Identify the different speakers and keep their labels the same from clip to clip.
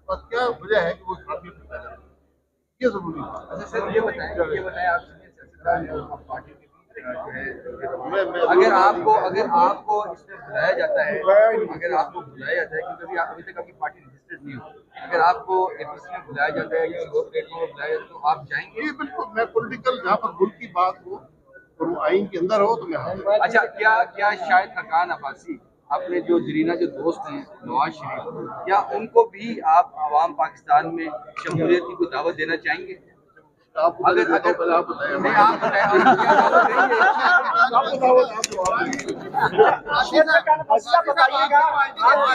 Speaker 1: بس کیا وجہ ہے کہ وہ خرابی پیدا کرتے ہیں، یہ ضروری ہے۔
Speaker 2: اچھا سر یہ بتائیں آپ سینئر سیاستدان ہیں آپ پارٹی کے جو ہے اگر آپ کو اس میں بلایا جاتا ہے کیونکہ ابھی تک آپ کی پارٹی رجسٹرڈ نہیں ہو، اگر آپ کو اے پی سی میں بلایا جاتا ہے کسی اور پلیٹ فارم میں بلایا جاتا ہے تو آپ جائیں گے؟
Speaker 1: یہ بالکل میں پولیٹیکل جہاں پر ملک کی بات ہو اور وہ آئین کے اندر ہو تو میں حاضر ہوں۔
Speaker 2: اچھا کیا شاید حقان عباسی اپنے جو دیرینہ جو دوست ہیں نواز شریف، کیا ان کو بھی آپ عوام پاکستان میں شمولیت کی کوئی دعوت دینا چاہیں گے؟
Speaker 1: آپ کو پہلے دیتا ہوں، پہلے آپ بتائیں۔
Speaker 2: نہیں آپ بتائیں آپ کیا دعوت دیں گے؟
Speaker 1: آپ کو دعوت آپ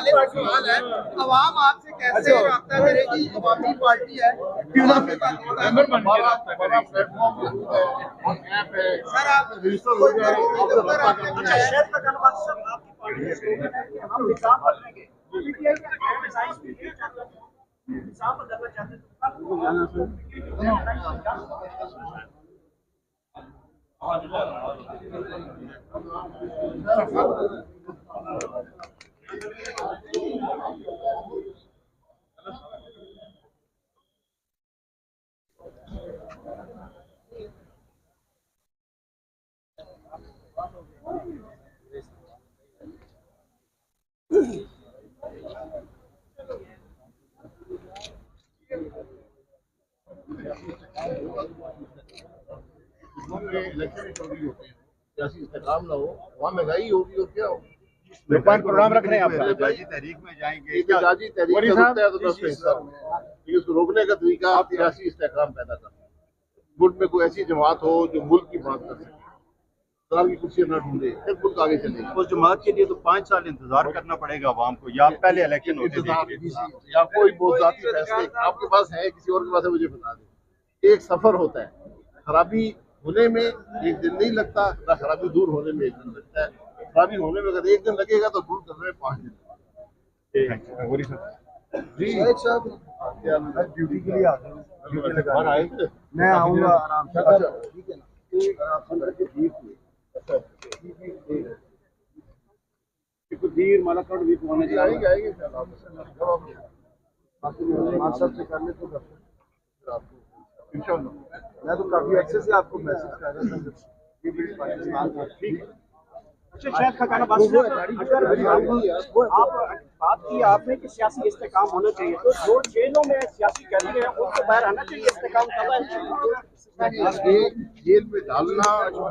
Speaker 1: جواب
Speaker 3: سوال ہے عوام آپ سے کیسے رابطہ کرے گی؟ عوامی پارٹی ہے،
Speaker 1: ہمارا پلیٹ فارم موجود ہے اور ایپ ہے،
Speaker 3: سر آپ
Speaker 1: رجسٹر ہو جائے آپ رابطہ کر لیں۔ الیکشن چل رہی ہوتے ہیں، سیاسی استحکام نہ ہو، وہاں مہنگائی ہوگی اور کیا ہوگی۔
Speaker 4: پروگرام رکھ رہے ہیں آپ
Speaker 1: احتجاجی تحریک میں جائیں گے، احتجاجی تحریک کا رکتا ہے تو 10 کا حصہ ہوگا، لیکن اس کو روکنے کا طریقہ سیاسی استحکام پیدا کرنا ہے۔ ملک میں کوئی ایسی جماعت ہو جو ملک کی بات کر سکے، سال کی کرسی نہ ڈھونڈے، پھر ملک آگے چلے گا۔
Speaker 4: اس جماعت کے لیے تو 5 سال انتظار کرنا پڑے گا عوام کو، یا پہلے الیکشن ہوتے
Speaker 1: یا کوئی بہت ذاتی فیصلے آپ کے پاس ہے، کسی اور کے پاس ہے، مجھے بتا دیں۔ ایک سفر ہوتا ہے، خرابی ہونے میں ایک دن نہیں لگتا، نہ خرابی دور ہونے میں ایک دن لگتا ہے۔ خرابی ہونے میں اگر ایک دن لگے گا تو دور کرنے میں 5 دن لگے گا۔ جی صاحب
Speaker 4: ڈیوٹی کے لیے
Speaker 1: میں آؤں گا آرام سے، ٹھیک ہے نا؟ آئیں گے ان شاء اللہ، صاحب سے کرنے تو ان شاء اللہ۔ میں تو کافی عرصے سے آپ کو میسج کر رہا تھا کہ یہ پاکستان کا ٹھیک ہے۔
Speaker 5: شاید خاکانہ آپ بات کی آپ نے کہ سیاسی استحکام ہونا چاہیے، تو جو جیلوں میں سیاسی قیدی ہیں ان کو باہر آنا چاہیے، استحکام
Speaker 1: ایک جیل میں ڈالنا،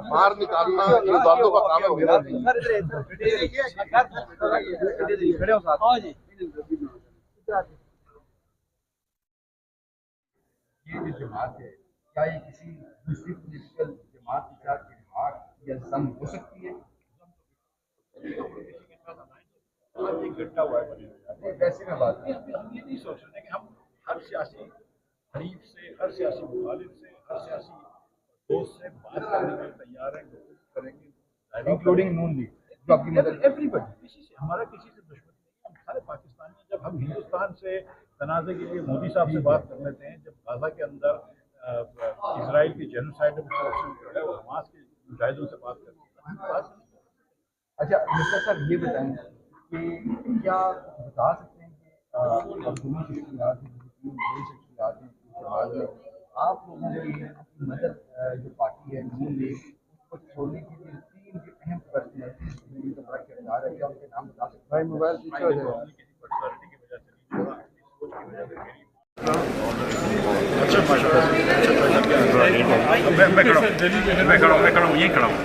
Speaker 1: باہر نکالنا، یہ عدالتوں کا کام ہے، میرا نہیں۔
Speaker 2: یہ جو جماعت ہے کیا یہ کسی دوسری پولیٹیکل جماعت کے ساتھ اتحاد یا ضم ہو سکتی ہے؟ ویسے میں بات
Speaker 6: ہم یہ نہیں سوچ رہے کہ ہم ہر سیاسی حریف سے، ہر سیاسی مخالف سے، ہر سیاسی دوست سے بات کرنے کے لیے تیار ہیں، گفتگو کریں گے،
Speaker 2: انکلوڈنگ نون لیگ جو آپ کی مدد
Speaker 6: ایوری بڈی۔ کسی سے ہمارا کسی سے دشمنی نہیں ہے، ہم سارے پاکستانی ہیں۔ جب ہم ہندوستان سے تنازع کے لیے مودی صاحب سے بات کر لیتے ہیں، جب غزہ کے اندر اسرائیل کی جینوسائڈ جو ہے وہ حماس کے مجاہدوں سے بات کرتے ہیں، ہم بات نہیں کرتے۔
Speaker 2: اچھا مرزا صاحب یہ بتائیں کہ کیا بتا سکتے ہیں کہ مظلوم شخصیات ہیں، بڑی شخصیات ہیں جماعت میں، آپ لوگوں کی مدد جو پارٹی ہے نون لیگ اس کو چھوڑنے کے لیے 3 جو اہم پرسنالٹیز جن کا بڑا کردار ہے، کیا ان کے نام بتا سکتے ہیں؟
Speaker 1: موبائل پیچھے ہو جائے گا۔
Speaker 6: کسی پرسنالٹی کی وجہ سے نہیں، سوچ کی وجہ سے میری میں کھڑا ہوں، یہیں کھڑا ہوں۔